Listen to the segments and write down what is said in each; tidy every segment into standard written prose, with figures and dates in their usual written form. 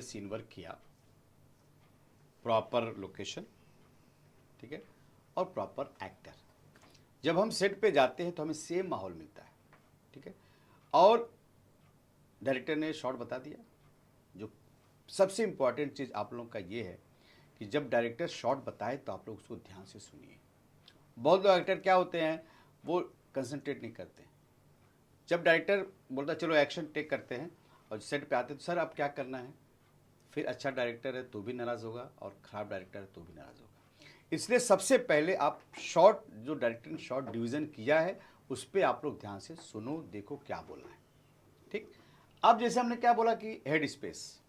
Scene work किया, proper location, ठीक है, और प्रॉपर एक्टर। जब हम सेट पे जाते हैं तो हमें सेम माहौल मिलता है, ठीक है। और डायरेक्टर ने शॉट बता दिया। जो सबसे इम्पॉर्टेंट चीज़ आप लोगों का ये है कि जब डायरेक्टर शॉट बताए तो आप लोग उसको ध्यान से सुनिए। बहुत लोग एक्टर क्या होते हैं, वो कंसंट्रेट नहीं करते। जब डायरेक्टर बोलता चलो एक्शन टेक करते हैं और सेट पे आते तो सर अब क्या करना है, फिर अच्छा डायरेक्टर है तो भी नाराज़ होगा और ख़राब डायरेक्टर है तो भी नाराज़ होगा। इसलिए सबसे पहले आप शॉट, जो डायरेक्टर ने शॉट डिवीज़न किया है उस पर आप लोग ध्यान से सुनो, देखो क्या बोलना है, ठीक। अब जैसे हमने क्या बोला कि हेड स्पेस,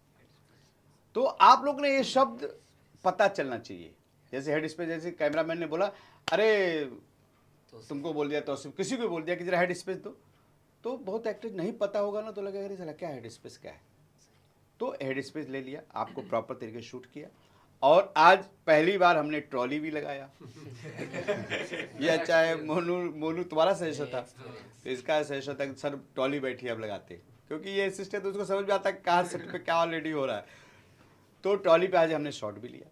तो आप लोग ने ये शब्द पता चलना चाहिए। जैसे हेड स्पेस, जैसे कैमरामैन ने बोला अरे तुमको बोल दिया, तो किसी को बोल दिया कि जरा हेड स्पेस दो, तो बहुत एक्टर नहीं पता होगा ना, तो लगेगा अरे साला क्या हेड स्पेस क्या है। तो हेड स्पेस ले लिया, आपको प्रॉपर तरीके से शूट किया। और आज पहली बार हमने ट्रॉली भी लगाया। ये अच्छा है, मोनू मोनू तुम्हारा सजेशन था, तो इसका सजेशन था कि सर ट्रॉली बैठी अब लगाते, क्योंकि ये असिस्टेंट तो उसको समझ में आता है कहाँ सेट पे क्या ऑलरेडी हो रहा है। तो ट्रॉली पे आज हमने शॉट भी लिया।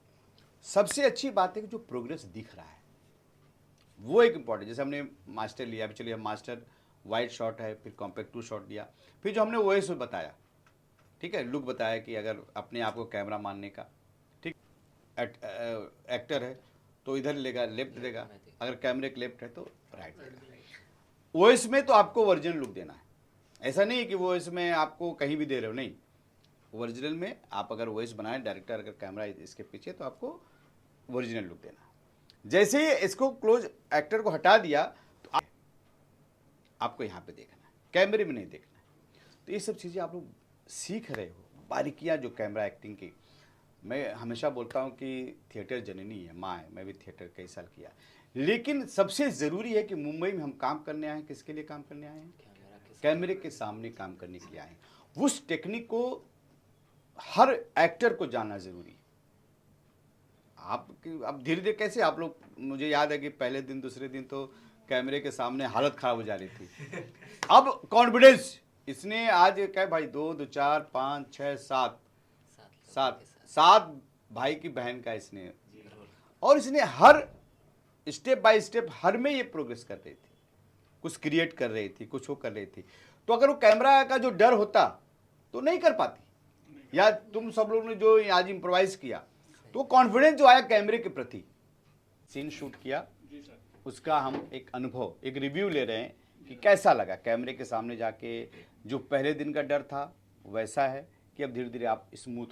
सबसे अच्छी बात है कि जो प्रोग्रेस दिख रहा है वो एक इम्पॉर्टेंट। जैसे हमने मास्टर लिया, अभी चलिए मास्टर वाइड शॉट है, फिर कॉम्पैक्ट 2 शॉट लिया, फिर जो हमने ओएस में बताया, ठीक है, लुक बताया कि अगर अपने आप को कैमरा मानने का, ठीक, एक्टर है तो इधर लेगा, लेफ्ट देगा, अगर कैमरे के लेफ्ट है तो राइट देगा। ओएस में तो आपको ओरिजिनल लुक देना है, ऐसा नहीं है कि वो ओएस में आपको कहीं भी दे रहे हो, नहीं। ओरिजिनल में आप अगर ओएस बनाए, डायरेक्टर अगर कैमरा इसके पीछे, तो आपको ओरिजिनल लुक देना है। जैसे ही इसको क्लोज एक्टर को हटा दिया तो आपको यहाँ पे देखना है, कैमरे में नहीं देखना है। तो ये सब चीज़ें आप लोग सीख रहे हो, बारीकियाँ जो कैमरा एक्टिंग की। मैं हमेशा बोलता हूँ कि थिएटर जननी है, माँ है। मैं भी थिएटर कई साल किया, लेकिन सबसे ज़रूरी है कि मुंबई में हम काम करने आए हैं, किसके लिए काम करने आए हैं, कैमरे के सामने काम करने के लिए आए हैं। उस टेक्निक को हर एक्टर को जानना ज़रूरी है। आप अब धीरे धीरे कैसे आप लोग, मुझे याद है कि पहले दिन दूसरे दिन तो कैमरे के सामने हालत खराब हो जा रही थी। अब कॉन्फिडेंस, इसने आज क्या भाई, 2 2 4 5 6 7 सात भाई की बहन का इसने, और इसने हर स्टेप बाय स्टेप हर में ये प्रोग्रेस कर रही थी, कुछ क्रिएट कर रही थी, कुछ वो कर रही थी। तो अगर वो कैमरा का जो डर होता तो नहीं कर पाती, या तुम सब लोगों ने जो आज इम्प्रोवाइज किया, तो कॉन्फिडेंस जो आया कैमरे के प्रति, सीन शूट किया, उसका हम एक अनुभव, एक रिव्यू ले रहे हैं कि कैसा लगा कैमरे के सामने जाके। जो पहले दिन का डर था वैसा है कि अब धीरे धीरे आप स्मूथ